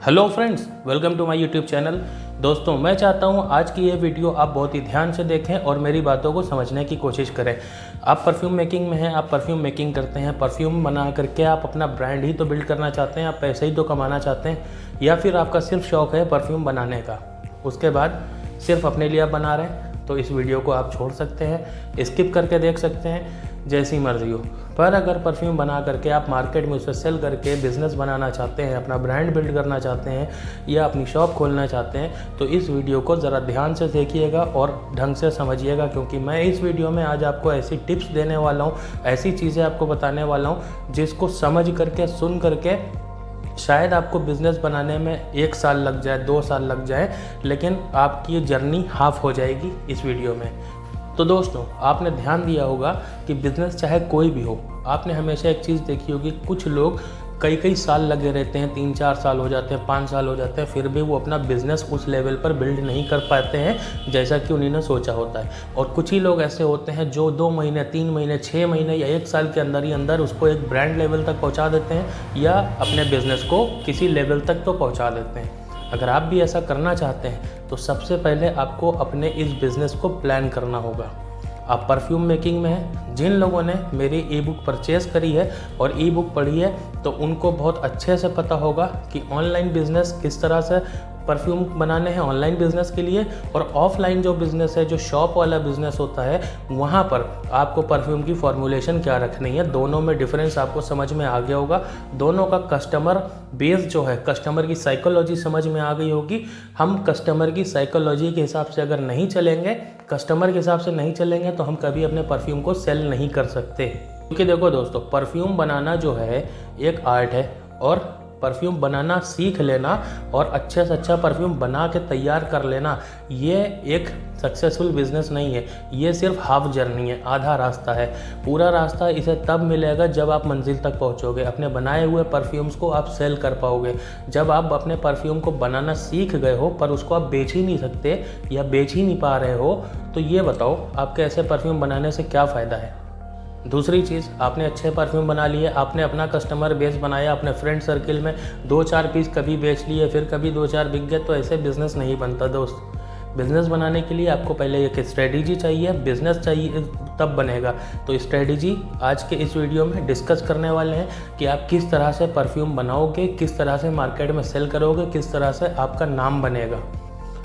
Hello friends, welcome to my YouTube channel. दोस्तों, मैं चाहता हूं आज की ये वीडियो आप बहुत ही ध्यान से देखें और मेरी बातों को समझने की कोशिश करें। आप परफ्यूम मेकिंग में हैं, आप परफ्यूम मेकिंग करते हैं, परफ्यूम बना करके आप अपना ब्रांड ही तो बिल्ड करना चाहते हैं, आप पैसे ही तो कमाना चाहते हैं, या फिर आपका सिर्फ शौक़ है परफ्यूम बनाने का, उसके बाद सिर्फ अपने लिए आप बना रहे हैं, तो इस वीडियो को आप छोड़ सकते हैं, स्किप करके देख सकते हैं, जैसी मर्जी हो। पर अगर परफ्यूम बना करके आप मार्केट में उसे सेल करके बिज़नेस बनाना चाहते हैं, अपना ब्रांड बिल्ड करना चाहते हैं या अपनी शॉप खोलना चाहते हैं, तो इस वीडियो को ज़रा ध्यान से देखिएगा और ढंग से समझिएगा, क्योंकि मैं इस वीडियो में आज आपको ऐसी टिप्स देने वाला हूँ, ऐसी चीज़ें आपको बताने वाला हूँ जिसको समझ करके, सुन करके शायद आपको बिज़नेस बनाने में 1 साल लग जाए, 2 साल लग जाए, लेकिन आपकी ये जर्नी हाफ हो जाएगी इस वीडियो में। तो दोस्तों, आपने ध्यान दिया होगा कि बिज़नेस चाहे कोई भी हो, आपने हमेशा एक चीज़ देखी होगी, कुछ लोग कई साल लगे रहते हैं, 3-4 साल हो जाते हैं, 5 साल हो जाते हैं, फिर भी वो अपना बिज़नेस उस लेवल पर बिल्ड नहीं कर पाते हैं जैसा कि उन्होंने सोचा होता है। और कुछ ही लोग ऐसे होते हैं जो 2 महीने, 3 महीने, 6 महीने या 1 साल के अंदर ही अंदर उसको एक ब्रांड लेवल तक पहुंचा देते हैं या अपने बिज़नेस को किसी लेवल तक तो पहुंचा देते हैं। अगर आप भी ऐसा करना चाहते हैं तो सबसे पहले आपको अपने इस बिज़नेस को प्लान करना होगा। आप परफ्यूम मेकिंग में हैं, जिन लोगों ने मेरी ई बुक परचेज़ करी है और ई बुक पढ़ी है, तो उनको बहुत अच्छे से पता होगा कि ऑनलाइन बिज़नेस किस तरह से परफ्यूम बनाने हैं ऑनलाइन बिज़नेस के लिए, और ऑफलाइन जो बिज़नेस है, जो शॉप वाला बिज़नेस होता है, वहाँ पर आपको परफ्यूम की फॉर्मुलेशन क्या रखनी है। दोनों में डिफरेंस आपको समझ में आ गया होगा। दोनों का कस्टमर बेस जो है, कस्टमर की साइकोलॉजी समझ में आ गई होगी। हम कस्टमर की साइकोलॉजी के हिसाब से अगर नहीं चलेंगे, कस्टमर के हिसाब से नहीं चलेंगे, तो हम कभी अपने परफ्यूम को सेल नहीं कर सकते। क्योंकि देखो दोस्तों, परफ्यूम बनाना जो है एक आर्ट है, और परफ्यूम बनाना सीख लेना और अच्छे से अच्छा परफ्यूम बना के तैयार कर लेना, ये एक सक्सेसफुल बिज़नेस नहीं है। ये सिर्फ हाफ जर्नी है, आधा रास्ता है। पूरा रास्ता इसे तब मिलेगा जब आप मंजिल तक पहुंचोगे, अपने बनाए हुए परफ्यूम्स को आप सेल कर पाओगे। जब आप अपने परफ्यूम को बनाना सीख गए हो पर उसको आप बेच ही नहीं सकते या बेच ही नहीं पा रहे हो, तो ये बताओ आपके ऐसे परफ्यूम बनाने से क्या फ़ायदा है। दूसरी चीज़, आपने अच्छे परफ्यूम बना लिए, आपने अपना कस्टमर बेस बनाया, अपने फ्रेंड सर्किल में 2-4 पीस कभी बेच लिए, फिर कभी 2-4 बिक गए, तो ऐसे बिज़नेस नहीं बनता दोस्त। बिज़नेस बनाने के लिए आपको पहले एक स्ट्रेटजी चाहिए, बिज़नेस चाहिए, तब बनेगा। तो स्ट्रेटजी आज के इस वीडियो में डिस्कस करने वाले हैं कि आप किस तरह से परफ्यूम बनाओगे, किस तरह से मार्केट में सेल करोगे, किस तरह से आपका नाम बनेगा।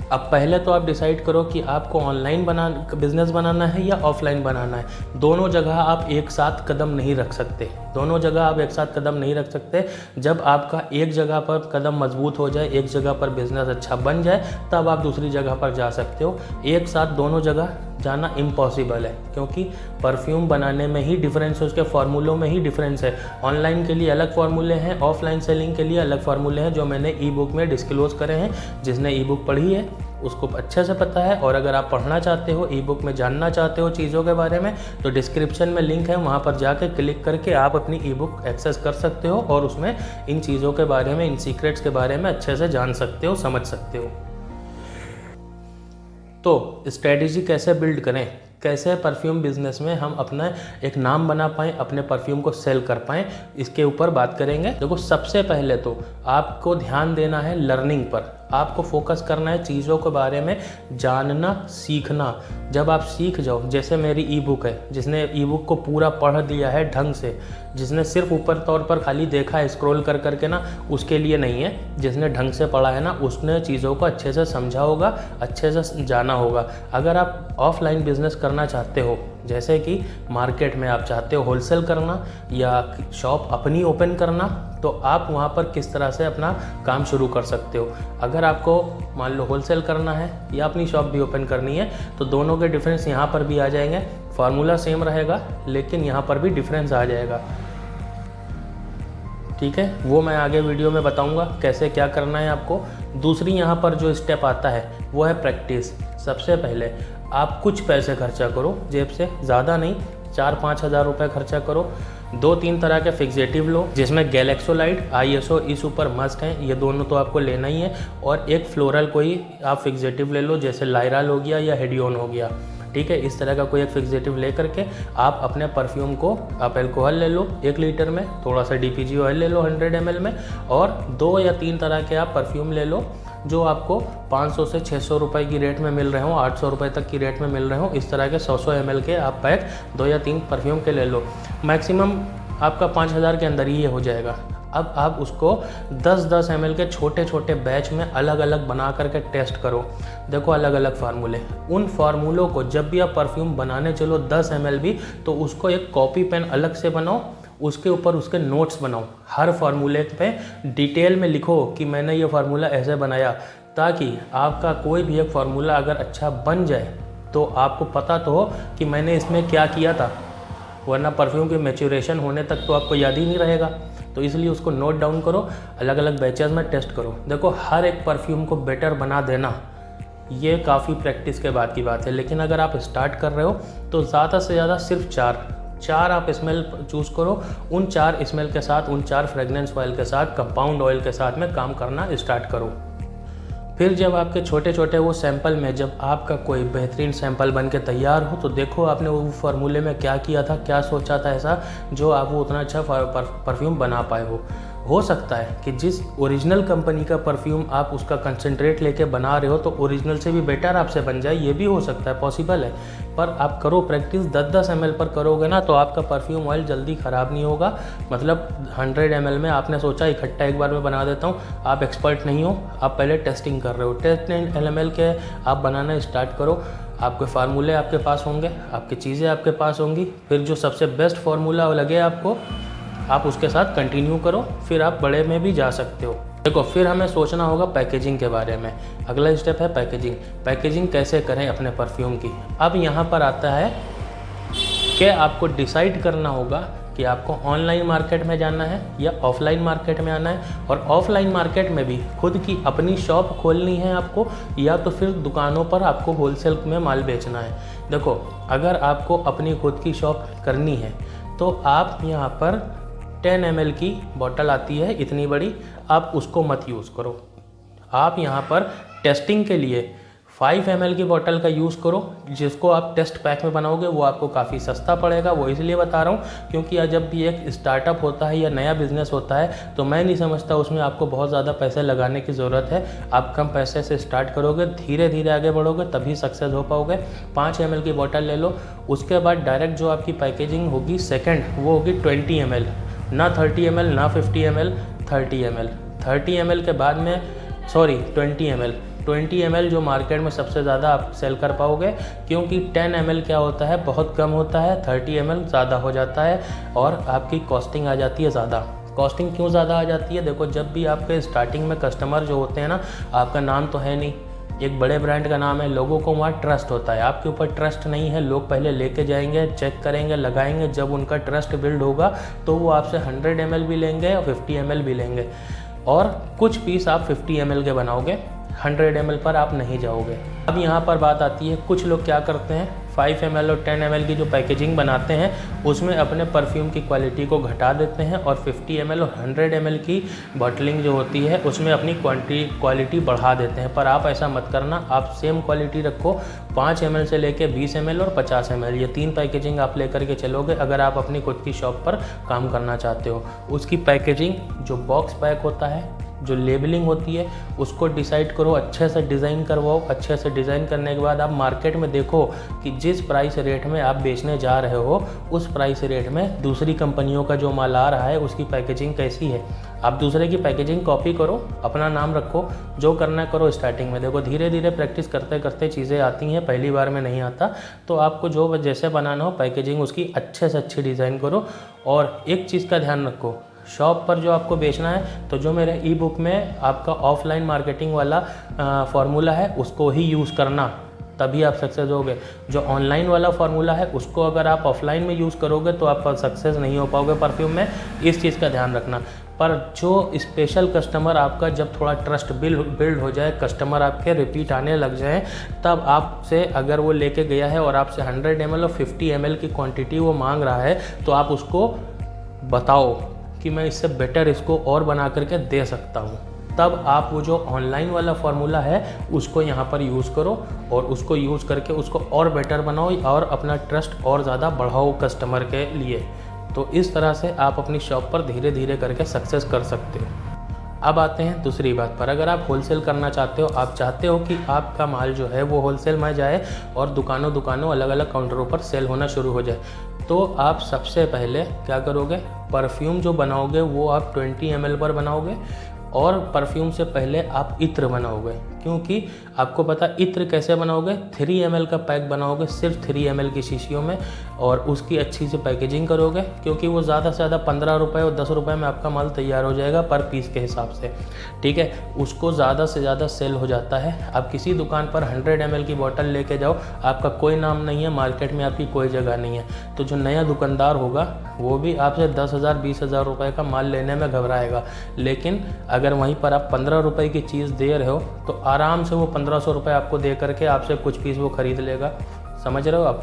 अब पहले तो आप डिसाइड करो कि आपको ऑनलाइन बिज़नेस बनाना है या ऑफलाइन बनाना है। दोनों जगह आप एक साथ कदम नहीं रख सकते, दोनों जगह आप एक साथ कदम नहीं रख सकते। जब आपका एक जगह पर कदम मजबूत हो जाए, एक जगह पर बिज़नेस अच्छा बन जाए, तब आप दूसरी जगह पर जा सकते हो। एक साथ दोनों जगह जाना इम्पॉसिबल है, क्योंकि परफ्यूम बनाने में ही डिफरेंस है, उसके फार्मूलों में ही डिफरेंस है। ऑनलाइन के लिए अलग फार्मूले हैं, ऑफलाइन सेलिंग के लिए अलग फार्मूले हैं, जो मैंने ई बुक में डिस्क्लोज़ करे हैं। जिसने ई बुक पढ़ी है उसको अच्छे से पता है, और अगर आप पढ़ना चाहते हो, ई बुक में जानना चाहते हो चीज़ों के बारे में, तो डिस्क्रिप्शन में लिंक है, वहाँ पर जाके क्लिक करके आप अपनी ई बुक एक्सेस कर सकते हो और उसमें इन चीज़ों के बारे में, इन सीक्रेट्स के बारे में अच्छे से जान सकते हो, समझ सकते हो। तो स्ट्रेटजी कैसे बिल्ड करें, कैसे परफ्यूम बिज़नेस में हम अपना एक नाम बना पाएँ, अपने परफ्यूम को सेल कर पाएँ, इसके ऊपर बात करेंगे। देखो, सबसे पहले तो आपको ध्यान देना है लर्निंग पर। आपको फोकस करना है चीज़ों के बारे में जानना, सीखना। जब आप सीख जाओ, जैसे मेरी ई बुक है, जिसने ई बुक को पूरा पढ़ लिया है ढंग से, जिसने सिर्फ ऊपर तौर पर खाली देखा है स्क्रॉल कर करके ना, उसके लिए नहीं है। जिसने ढंग से पढ़ा है ना, उसने चीज़ों को अच्छे से समझा होगा, अच्छे से जाना होगा। अगर आप ऑफलाइन बिज़नेस करना चाहते हो, जैसे कि मार्केट में आप चाहते हो होलसेल करना या शॉप अपनी ओपन करना, तो आप वहाँ पर किस तरह से अपना काम शुरू कर सकते हो। अगर आपको मान लो होलसेल करना है या अपनी शॉप भी ओपन करनी है, तो दोनों के डिफरेंस यहाँ पर भी आ जाएंगे। फार्मूला सेम रहेगा, लेकिन यहाँ पर भी डिफरेंस आ जाएगा। ठीक है, वो मैं आगे वीडियो में बताऊंगा कैसे क्या करना है आपको। दूसरी यहाँ पर जो स्टेप आता है वो है प्रैक्टिस। सबसे पहले आप कुछ पैसे खर्चा करो जेब से, ज़्यादा नहीं, 4-5 हज़ार रुपये खर्चा करो। 2-3 तरह के फिक्सेटिव लो, जिसमें गैलेक्सोलाइट, ISO इस ऊपर मस्ट हैं, ये दोनों तो आपको लेना ही है। और एक फ्लोरल कोई आप फिक्सेटिव ले लो, जैसे लायराल हो गया या हेडियोन हो गया। ठीक है। इस तरह का कोई एक फिक्सेटिव ले करके आप अपने परफ्यूम को, आप अल्कोहल ले लो 1 लीटर में, थोड़ा सा DPG ऑयल ले लो 100 ml में, और 2 या 3 तरह के आप परफ्यूम ले लो जो आपको 500 से 600 रुपये की रेट में मिल रहे हो, 800 रुपये तक की रेट में मिल रहे हो। इस तरह के 100 ml के आप पैक 2 या 3 परफ्यूम के ले लो। मैक्सिमम आपका 5000 के अंदर ही ये हो जाएगा। अब आप उसको 10-10 ml के छोटे छोटे बैच में अलग अलग बना करके टेस्ट करो। देखो अलग अलग फार्मूले, उन फार्मूलों को जब भी आप परफ्यूम बनाने चलो 10 ml भी, तो उसको एक कॉपी पेन अलग से बनाओ, उसके ऊपर उसके नोट्स बनाओ, हर फार्मूले पे डिटेल में लिखो कि मैंने ये फार्मूला ऐसे बनाया, ताकि आपका कोई भी एक फार्मूला अगर अच्छा बन जाए तो आपको पता तो हो कि मैंने इसमें क्या किया था, वरना परफ्यूम के मैच्योरेशन होने तक तो आपको याद ही नहीं रहेगा। तो इसलिए उसको नोट डाउन करो, अलग अलग बैचेस में टेस्ट करो। देखो हर एक परफ्यूम को बेटर बना देना ये काफ़ी प्रैक्टिस के बाद की बात है, लेकिन अगर आप स्टार्ट कर रहे हो तो ज़्यादा से ज़्यादा सिर्फ 4 आप स्मेल चूज़ करो। उन 4 स्मेल के साथ, उन 4 फ्रेगनेंस ऑयल के साथ, कंपाउंड ऑयल के साथ में काम करना स्टार्ट करो। फिर जब आपके छोटे छोटे वो सैंपल में जब आपका कोई बेहतरीन सैंपल बन के तैयार हो, तो देखो आपने वो फार्मूले में क्या किया था, क्या सोचा था ऐसा जो आप वो उतना अच्छा परफ्यूम बना पाए हो सकता है कि जिस ओरिजिनल कंपनी का परफ्यूम आप उसका कंसंट्रेट लेके बना रहे हो तो ओरिजिनल से भी बेटर आपसे बन जाए, ये भी हो सकता है, पॉसिबल है। पर आप करो प्रैक्टिस, 10-10 ml पर करोगे ना तो आपका परफ्यूम ऑयल जल्दी ख़राब नहीं होगा। मतलब 100 ml में आपने सोचा इकट्ठा एक बार में बना देता हूँ, आप एक्सपर्ट नहीं हो, आप पहले टेस्टिंग कर रहे हो। 10 ml के आप बनाना स्टार्ट करो, आपके फार्मूले आपके पास होंगे, आपकी चीज़ें आपके पास होंगी, फिर जो सबसे बेस्ट फार्मूला लगे आपको आप उसके साथ कंटिन्यू करो, फिर आप बड़े में भी जा सकते हो। देखो फिर हमें सोचना होगा पैकेजिंग के बारे में। अगला स्टेप है पैकेजिंग। पैकेजिंग कैसे करें अपने परफ्यूम की। अब यहाँ पर आता है कि आपको डिसाइड करना होगा कि आपको ऑनलाइन मार्केट में जाना है या ऑफलाइन मार्केट में आना है, और ऑफलाइन मार्केट में भी खुद की अपनी शॉप खोलनी है आपको, या तो फिर दुकानों पर आपको होलसेल में माल बेचना है। देखो अगर आपको अपनी खुद की शॉप करनी है तो आप यहाँ पर 10 ml की बॉटल आती है इतनी बड़ी, आप उसको मत यूज़ करो। आप यहाँ पर टेस्टिंग के लिए 5 ml की बोतल का यूज़ करो, जिसको आप टेस्ट पैक में बनाओगे वो आपको काफ़ी सस्ता पड़ेगा। वो इसलिए बता रहा हूँ क्योंकि जब भी एक स्टार्टअप होता है या नया बिज़नेस होता है तो मैं नहीं समझता उसमें आपको बहुत ज़्यादा पैसे लगाने की ज़रूरत है। आप कम पैसे से स्टार्ट करोगे, धीरे धीरे आगे बढ़ोगे, तभी सक्सेस हो पाओगे। 5 ml की बोतल ले लो, उसके बाद डायरेक्ट जो आपकी पैकेजिंग होगी सेकेंड वो होगी 20 ml, ना 30 ml ना 50 ml, 30 ml। 30 ml के बाद में 20 ml जो मार्केट में सबसे ज़्यादा आप सेल कर पाओगे, क्योंकि 10 ml क्या होता है बहुत कम होता है, 30 ml ज़्यादा हो जाता है और आपकी कॉस्टिंग आ जाती है ज़्यादा। कॉस्टिंग क्यों ज़्यादा आ जाती है? देखो जब भी आपके स्टार्टिंग में कस्टमर जो होते हैं ना, आपका नाम तो है नहीं, एक बड़े ब्रांड का नाम है, लोगों को वहाँ ट्रस्ट होता है, आपके ऊपर ट्रस्ट नहीं है। लोग पहले लेके जाएंगे, चेक करेंगे, लगाएंगे, जब उनका ट्रस्ट बिल्ड होगा तो वो आपसे 100 ml भी लेंगे और 50 ml भी लेंगे, और कुछ पीस आप 50 ml के बनाओगे, 100 ml पर आप नहीं जाओगे। अब यहाँ पर बात आती है, कुछ लोग क्या करते हैं 5 ml और 10 ml की जो पैकेजिंग बनाते हैं उसमें अपने परफ्यूम की क्वालिटी को घटा देते हैं, और 50 ml और 100 ml की बॉटलिंग जो होती है उसमें अपनी क्वालिटी बढ़ा देते हैं। पर आप ऐसा मत करना, आप सेम क्वालिटी रखो। 5 ml से लेके 20 ml और 50 ml ये 3 पैकेजिंग आप लेकर के चलोगे अगर आप अपनी खुद की शॉप पर काम करना चाहते हो। उसकी पैकेजिंग जो बॉक्स पैक होता है, जो लेबलिंग होती है, उसको डिसाइड करो, अच्छे से डिज़ाइन करवाओ। अच्छे से डिज़ाइन करने के बाद आप मार्केट में देखो कि जिस प्राइस रेट में आप बेचने जा रहे हो उस प्राइस रेट में दूसरी कंपनियों का जो माल आ रहा है उसकी पैकेजिंग कैसी है। आप दूसरे की पैकेजिंग कॉपी करो, अपना नाम रखो, जो करना है करो स्टार्टिंग में। देखो धीरे धीरे प्रैक्टिस करते करते चीज़ें आती हैं, पहली बार में नहीं आता। तो आपको जो जैसे बनाना हो पैकेजिंग उसकी अच्छे से अच्छी डिज़ाइन करो। और एक चीज़ का ध्यान रखो, शॉप पर जो आपको बेचना है तो जो मेरे ई बुक में आपका ऑफलाइन मार्केटिंग वाला फार्मूला है उसको ही यूज़ करना, तभी आप सक्सेस होगे। जो ऑनलाइन वाला फार्मूला है उसको अगर आप ऑफलाइन में यूज़ करोगे तो आप सक्सेस नहीं हो पाओगे परफ्यूम में, इस चीज़ का ध्यान रखना। पर जो स्पेशल कस्टमर आपका जब थोड़ा ट्रस्ट बिल्ड हो जाए, कस्टमर आपके रिपीट आने लग जाए, तब आपसे अगर वो लेके गया है और आपसे 100 ml और 50 ml की क्वांटिटी वो मांग रहा है तो आप उसको बताओ कि मैं इससे बेटर इसको और बना करके दे सकता हूँ। तब आप वो जो ऑनलाइन वाला फार्मूला है उसको यहाँ पर यूज़ करो और उसको यूज़ करके उसको और बेटर बनाओ और अपना ट्रस्ट और ज़्यादा बढ़ाओ कस्टमर के लिए। तो इस तरह से आप अपनी शॉप पर धीरे धीरे करके सक्सेस कर सकते हो। अब आते हैं दूसरी बात पर। अगर आप होलसेल करना चाहते हो, आप चाहते हो कि आपका माल जो है वो होलसेल में जाए और दुकानों अलग अलग काउंटरों पर सेल होना शुरू हो जाए, तो आप सबसे पहले क्या करोगे, परफ्यूम जो बनाओगे वो आप 20 ml पर बनाओगे और परफ्यूम से पहले आप इत्र बनाओगे। क्योंकि आपको पता इत्र कैसे बनाओगे, 3 ml का पैक बनाओगे सिर्फ 3 ml की शीशियों में और उसकी अच्छी से पैकेजिंग करोगे, क्योंकि वो ज़्यादा से ज़्यादा 15 रुपये और 10 रुपये में आपका माल तैयार हो जाएगा पर पीस के हिसाब से, ठीक है। उसको ज़्यादा से ज़्यादा सेल हो जाता है। आप किसी दुकान पर 100 ml की बोतल लेके जाओ, आपका कोई नाम नहीं है, मार्केट में आपकी कोई जगह नहीं है, तो जो नया दुकानदार होगा वो भी आपसे 10,000 20,000 रुपये का माल लेने में घबराएगा। लेकिन अगर वहीं पर आप 15 रुपये की चीज़ दे रहे हो तो आराम से वो 1500 रुपये आपको दे करके आपसे कुछ पीस वो ख़रीद लेगा। समझ रहे हो आप,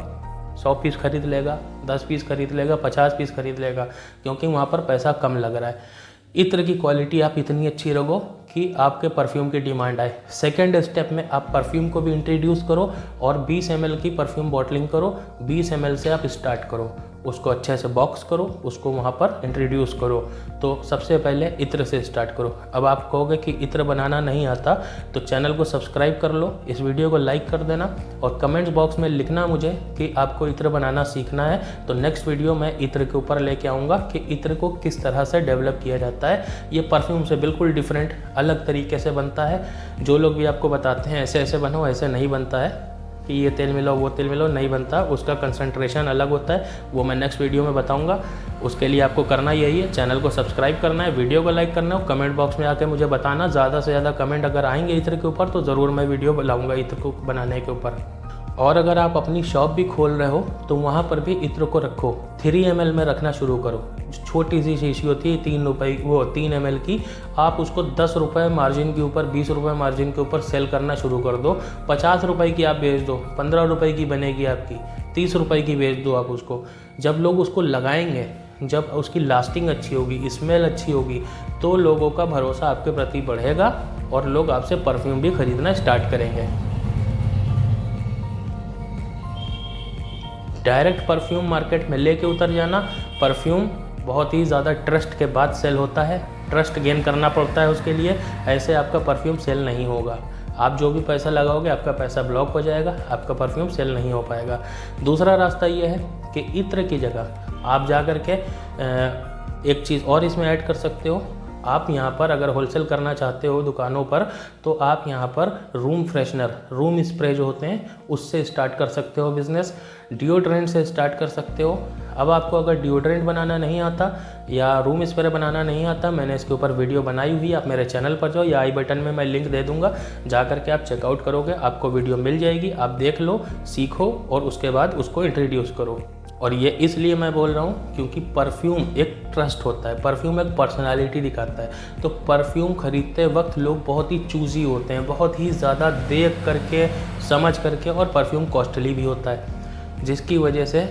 100 पीस खरीद लेगा, 10 पीस खरीद लेगा, 50 पीस खरीद लेगा, क्योंकि वहाँ पर पैसा कम लग रहा है। इत्र की क्वालिटी आप इतनी अच्छी रखो कि आपके परफ्यूम की डिमांड आए। सेकेंड स्टेप में आप परफ्यूम को भी इंट्रोड्यूस करो और 20 ml की परफ्यूम बॉटलिंग करो। 20 ml से आप स्टार्ट करो, उसको अच्छे से बॉक्स करो, उसको वहाँ पर इंट्रोड्यूस करो। तो सबसे पहले इत्र से स्टार्ट करो। अब आप कहोगे कि इत्र बनाना नहीं आता, तो चैनल को सब्सक्राइब कर लो, इस वीडियो को लाइक कर देना और कमेंट्स बॉक्स में लिखना मुझे कि आपको इत्र बनाना सीखना है। तो नेक्स्ट वीडियो मैं इत्र के ऊपर लेके आऊँगा कि इत्र को किस तरह से डेवलप किया जाता है। ये परफ्यूम से बिल्कुल डिफरेंट अलग तरीके से बनता है। जो लोग भी आपको बताते हैं ऐसे ऐसे बनो, ऐसे नहीं बनता है कि ये तेल मिलाओ वो तेल मिलाओ, नहीं बनता। उसका कंसंट्रेशन अलग होता है, वो मैं नेक्स्ट वीडियो में बताऊंगा। उसके लिए आपको करना यही है, चैनल को सब्सक्राइब करना है, वीडियो को लाइक करना है, कमेंट बॉक्स में आके मुझे बताना। ज़्यादा से ज़्यादा कमेंट अगर आएंगे इत्र के ऊपर तो ज़रूर मैं वीडियो लाऊंगा इत्र को बनाने के ऊपर। और अगर आप अपनी शॉप भी खोल रहे हो तो वहाँ पर भी इत्र को रखो, 3 ml में रखना शुरू करो। छोटी सी शीशी होती है 3 ml की, आप उसको 10 रुपये मार्जिन के ऊपर, 20 रुपये मार्जिन के ऊपर सेल करना शुरू कर दो। 50 रुपये की आप बेच दो, 15 रुपये की बनेगी आपकी, 30 रुपये की बेच दो आप उसको। जब लोग उसको लगाएंगे, जब उसकी लास्टिंग अच्छी होगी, स्मेल अच्छी होगी, तो लोगों का भरोसा आपके प्रति बढ़ेगा और लोग आपसे परफ्यूम भी खरीदना स्टार्ट करेंगे। डायरेक्ट परफ्यूम मार्केट में लेके उतर जाना। परफ्यूम बहुत ही ज़्यादा ट्रस्ट के बाद सेल होता है, ट्रस्ट गेन करना पड़ता है उसके लिए। ऐसे आपका परफ्यूम सेल नहीं होगा। आप जो भी पैसा लगाओगे आपका पैसा ब्लॉक हो जाएगा, आपका परफ्यूम सेल नहीं हो पाएगा। दूसरा रास्ता ये है कि इत्र की जगह आप जा कर के एक चीज़ और इसमें ऐड कर सकते हो। आप यहाँ पर अगर होलसेल करना चाहते हो दुकानों पर, तो आप यहाँ पर रूम फ्रेशनर, रूम स्प्रे जो होते हैं उससे स्टार्ट कर सकते हो बिज़नेस। डिओड्रेंट से स्टार्ट कर सकते हो। अब आपको अगर डिओड्रेंट बनाना नहीं आता या रूम स्प्रे बनाना नहीं आता, मैंने इसके ऊपर वीडियो बनाई हुई है, आप मेरे चैनल पर जाओ या आई बटन में मैं लिंक दे दूँगा, जा करके आप चेकआउट करोगे, आपको वीडियो मिल जाएगी। आप देख लो, सीखो और उसके बाद उसको इंट्रोड्यूस करो। और ये इसलिए मैं बोल रहा हूँ क्योंकि परफ्यूम एक ट्रस्ट होता है, परफ्यूम एक पर्सनालिटी दिखाता है। तो परफ्यूम खरीदते वक्त लोग बहुत ही चूज़ी होते हैं, बहुत ही ज़्यादा देख करके, समझ करके, और परफ्यूम कॉस्टली भी होता है, जिसकी वजह से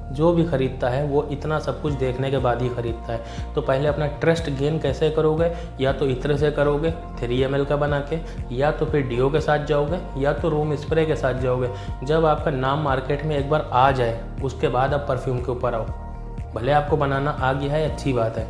जो भी ख़रीदता है वो इतना सब कुछ देखने के बाद ही ख़रीदता है। तो पहले अपना ट्रस्ट गेन कैसे करोगे, या तो इत्र से करोगे 3 ml का बना के, या तो फिर डीओ के साथ जाओगे, या तो रूम स्प्रे के साथ जाओगे। जब आपका नाम मार्केट में एक बार आ जाए उसके बाद आप परफ्यूम के ऊपर आओ। भले आपको बनाना आ गया है, अच्छी बात है,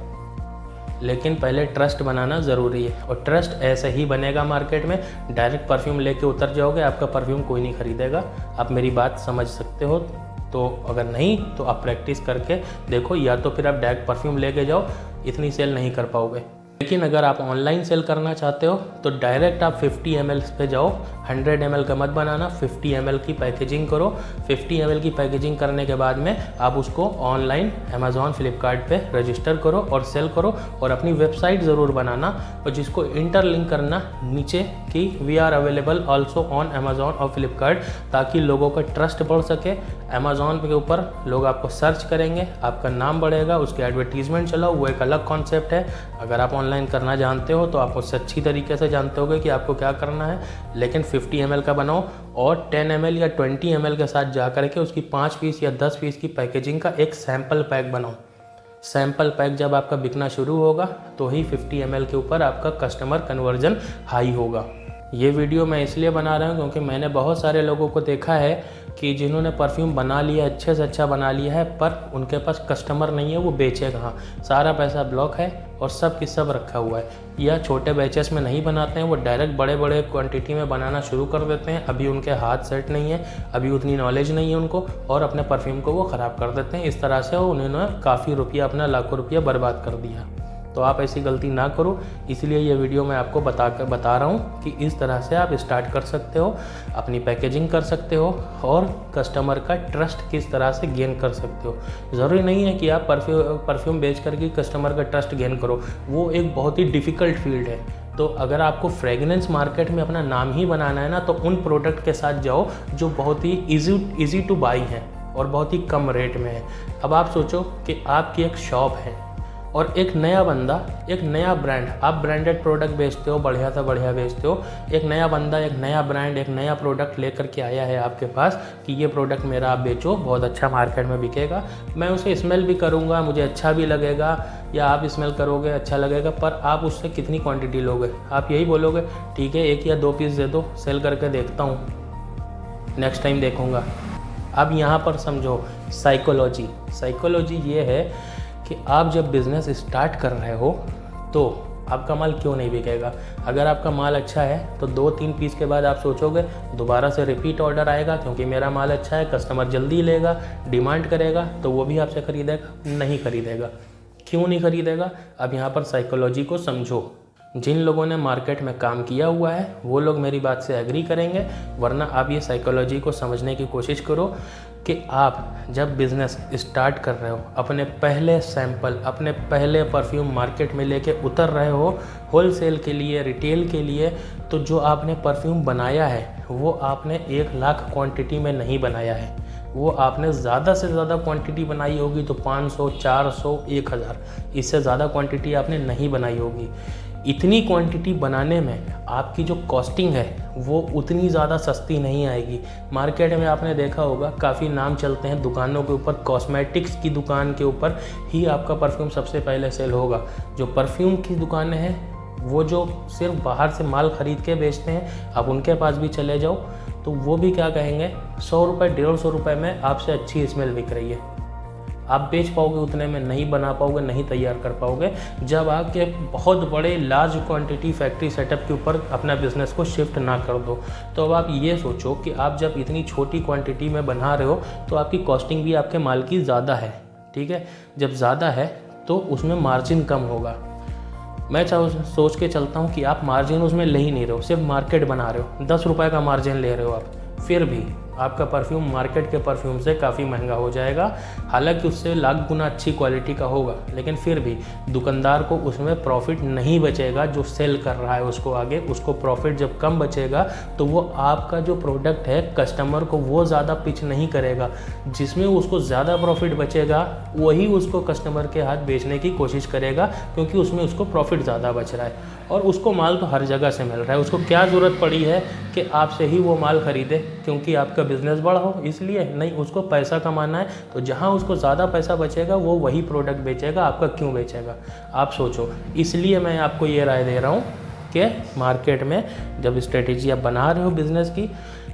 लेकिन पहले ट्रस्ट बनाना ज़रूरी है। और ट्रस्ट ऐसे ही बनेगा मार्केट में। डायरेक्ट परफ्यूम लेके उतर जाओगे, आपका परफ्यूम कोई नहीं ख़रीदेगा। आप मेरी बात समझ सकते हो। तो अगर नहीं तो आप प्रैक्टिस करके देखो, या तो फिर आप डायरेक्ट परफ्यूम लेके जाओ, इतनी सेल नहीं कर पाओगे। लेकिन अगर आप ऑनलाइन सेल करना चाहते हो तो डायरेक्ट आप 50 ml पे जाओ। 100 ml का मत बनाना, 50 ml की पैकेजिंग करो। 50 ml की पैकेजिंग करने के बाद में आप उसको ऑनलाइन अमेज़ॉन, फ्लिपकार्ट पे रजिस्टर करो और सेल करो। और अपनी वेबसाइट ज़रूर बनाना और जिसको इंटरलिंक करना नीचे कि we are available also on Amazon और फ्लिपकार्ट, ताकि लोगों का ट्रस्ट बढ़ सके। अमेज़ॉन के ऊपर लोग आपको सर्च करेंगे, आपका नाम बढ़ेगा, उसके एडवर्टीजमेंट चलाओ, वो एक अलग कॉन्सेप्ट है। अगर आप ऑनलाइन करना जानते हो तो आप उससे अच्छी तरीके से जानते होगे कि आपको क्या करना है। लेकिन 50 ml का बनाओ और 10 ml या 20 ml के साथ जा कर के उसकी 5 पीस या 10 पीस की पैकेजिंग का एक सैम्पल पैक बनाओ। सैंपल पैक जब आपका बिकना शुरू होगा तो ही 50 ml के ऊपर आपका कस्टमर कन्वर्जन हाई होगा। ये वीडियो मैं इसलिए बना रहा हूँ क्योंकि मैंने बहुत सारे लोगों को देखा है कि जिन्होंने परफ्यूम बना लिया, अच्छे से अच्छा बना लिया है, पर उनके पास कस्टमर नहीं है, वो बेचे कहाँ। सारा पैसा ब्लॉक है और सब की सब रखा हुआ है। या छोटे बैचेस में नहीं बनाते हैं, वो डायरेक्ट बड़े बड़े क्वांटिटी में बनाना शुरू कर देते हैं। अभी उनके हाथ सेट नहीं है, अभी उतनी नॉलेज नहीं है उनको, और अपने परफ्यूम को वो ख़राब कर देते हैं। इस तरह से उन्होंने काफ़ी रुपया, अपना लाखों रुपया बर्बाद कर दिया। तो आप ऐसी गलती ना करो, इसलिए ये वीडियो मैं आपको बता रहा हूँ कि इस तरह से आप स्टार्ट कर सकते हो, अपनी पैकेजिंग कर सकते हो और कस्टमर का ट्रस्ट किस तरह से गेन कर सकते हो। ज़रूरी नहीं है कि आप परफ्यूम बेच करके कस्टमर का ट्रस्ट गेन करो, वो एक बहुत ही डिफ़िकल्ट फील्ड है। तो अगर आपको फ्रेगनेंस मार्केट में अपना नाम ही बनाना है ना, तो उन प्रोडक्ट के साथ जाओ जो बहुत ही ईजी टू बाई हैं और बहुत ही कम रेट में है। अब आप सोचो कि आपकी एक शॉप है और एक नया बंदा, एक नया ब्रांड, आप ब्रांडेड प्रोडक्ट बेचते हो, बढ़िया से बढ़िया बेचते हो। एक नया बंदा, एक नया ब्रांड, एक नया प्रोडक्ट लेकर के आया है आपके पास कि ये प्रोडक्ट मेरा आप बेचो, बहुत अच्छा मार्केट में बिकेगा, मैं उसे स्मेल भी करूँगा, मुझे अच्छा भी लगेगा, या आप स्मेल करोगे अच्छा लगेगा, पर आप उससे कितनी क्वान्टिटी लोगे? आप यही बोलोगे ठीक है 1 या 2 पीस दे दो, सेल करके देखता हूँ, नेक्स्ट टाइम देखूँगा। अब यहाँ पर समझो साइकोलॉजी ये है कि आप जब बिज़नेस स्टार्ट कर रहे हो तो आपका माल क्यों नहीं बिकेगा। अगर आपका माल अच्छा है तो 2-3 पीस के बाद आप सोचोगे दोबारा से रिपीट ऑर्डर आएगा, क्योंकि मेरा माल अच्छा है, कस्टमर जल्दी लेगा, डिमांड करेगा, तो वो भी आपसे ख़रीदेगा? नहीं ख़रीदेगा। क्यों नहीं ख़रीदेगा? अब यहाँ पर साइकोलॉजी को समझो। जिन लोगों ने मार्केट में काम किया हुआ है वो लोग मेरी बात से एग्री करेंगे, वरना आप ये साइकोलॉजी को समझने की कोशिश करो कि आप जब बिज़नेस स्टार्ट कर रहे हो, अपने पहले सैंपल, अपने पहले परफ्यूम मार्केट में लेके उतर रहे हो होलसेल के लिए, रिटेल के लिए, तो जो आपने परफ्यूम बनाया है वो आपने 1 लाख क्वांटिटी में नहीं बनाया है, वो आपने ज़्यादा से ज़्यादा क्वांटिटी बनाई होगी तो 500, 400, 1000, इससे ज़्यादा क्वांटिटी आपने नहीं बनाई होगी। इतनी क्वांटिटी बनाने में आपकी जो कॉस्टिंग है वो उतनी ज़्यादा सस्ती नहीं आएगी। मार्केट में आपने देखा होगा काफ़ी नाम चलते हैं दुकानों के ऊपर, कॉस्मेटिक्स की दुकान के ऊपर ही आपका परफ्यूम सबसे पहले सेल होगा। जो परफ्यूम की दुकानें हैं वो जो सिर्फ बाहर से माल ख़रीद के बेचते हैं, आप उनके पास भी चले जाओ तो वो भी क्या कहेंगे, 100 रुपये 150 रुपये में आपसे अच्छी स्मेल बिक रही है। आप बेच पाओगे उतने में नहीं बना पाओगे, नहीं तैयार कर पाओगे। जब आपके बहुत बड़े लार्ज क्वांटिटी फैक्ट्री सेटअप के ऊपर अपना बिज़नेस को शिफ्ट ना कर दो, तो अब आप ये सोचो कि आप जब इतनी छोटी क्वांटिटी में बना रहे हो तो आपकी कॉस्टिंग भी आपके माल की ज़्यादा है, ठीक है। जब ज़्यादा है तो उसमें मार्जिन कम होगा। मैं सोच के चलता हूँ कि आप मार्जिन उसमें ले ही नहीं रहे हो, सिर्फ मार्केट बना रहे हो, 10 रुपये का मार्जिन ले रहे हो आप, फिर भी आपका परफ्यूम मार्केट के परफ्यूम से काफ़ी महंगा हो जाएगा। हालांकि उससे लाख गुना अच्छी क्वालिटी का होगा, लेकिन फिर भी दुकानदार को उसमें प्रॉफिट नहीं बचेगा। जो सेल कर रहा है उसको आगे, उसको प्रॉफिट जब कम बचेगा तो वो आपका जो प्रोडक्ट है कस्टमर को वो ज़्यादा पिच नहीं करेगा। जिसमें उसको ज़्यादा प्रॉफिट बचेगा वही उसको कस्टमर के हाथ बेचने की कोशिश करेगा, क्योंकि उसमें उसको प्रॉफिट ज़्यादा बच रहा है और उसको माल तो हर जगह से मिल रहा है। उसको क्या ज़रूरत पड़ी है कि आपसे ही वो माल ख़रीदे क्योंकि आपका बिज़नेस बड़ा हो, इसलिए नहीं, उसको पैसा कमाना है। तो जहाँ उसको ज़्यादा पैसा बचेगा वो वही प्रोडक्ट बेचेगा, आपका क्यों बेचेगा? आप सोचो। इसलिए मैं आपको ये राय दे रहा हूँ कि मार्केट में जब स्ट्रेटेजी आप बना रहे हो बिज़नेस की,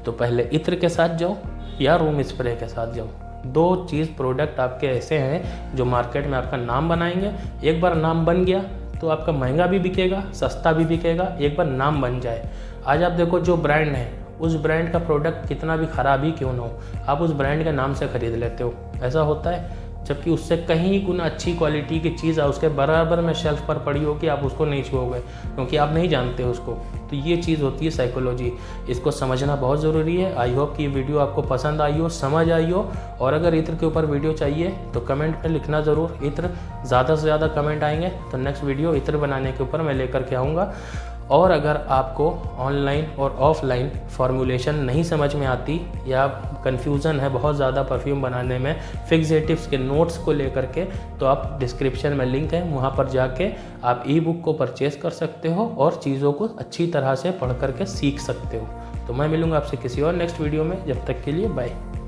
तो पहले इत्र के साथ जाओ या रूम स्प्रे के साथ जाओ। 2 चीज़ प्रोडक्ट आपके ऐसे हैं जो मार्केट में आपका नाम बनाएंगे। एक बार नाम बन गया तो आपका महंगा भी बिकेगा, सस्ता भी बिकेगा, एक बार नाम बन जाए। आज आप देखो जो ब्रांड है उस ब्रांड का प्रोडक्ट कितना भी ख़राब ही क्यों ना हो, आप उस ब्रांड के नाम से ख़रीद लेते हो। ऐसा होता है, जबकि उससे कहीं गुना अच्छी क्वालिटी की चीज़ है उसके बराबर में शेल्फ पर पड़ी हो कि आप उसको नहीं छुओगे क्योंकि आप नहीं जानते उसको। तो ये चीज़ होती है साइकोलॉजी, इसको समझना बहुत ज़रूरी है। आई होप कि ये वीडियो आपको पसंद आई हो, समझ आई हो। और अगर इत्र के ऊपर वीडियो चाहिए तो कमेंट में लिखना ज़रूर। इत्र ज़्यादा से ज़्यादा कमेंट आएंगे तो नेक्स्ट वीडियो इत्र बनाने के ऊपर मैं लेकर के आऊँगा। और अगर आपको ऑनलाइन और ऑफलाइन फॉर्मूलेशन नहीं समझ में आती या कन्फ्यूज़न है बहुत ज़्यादा परफ्यूम बनाने में फिक्सेटिव्स के नोट्स को लेकर के, तो आप डिस्क्रिप्शन में लिंक है, वहाँ पर जाके आप ई बुक को परचेज़ कर सकते हो और चीज़ों को अच्छी तरह से पढ़ करके सीख सकते हो। तो मैं मिलूँगा आपसे किसी और नेक्स्ट वीडियो में, जब तक के लिए बाय।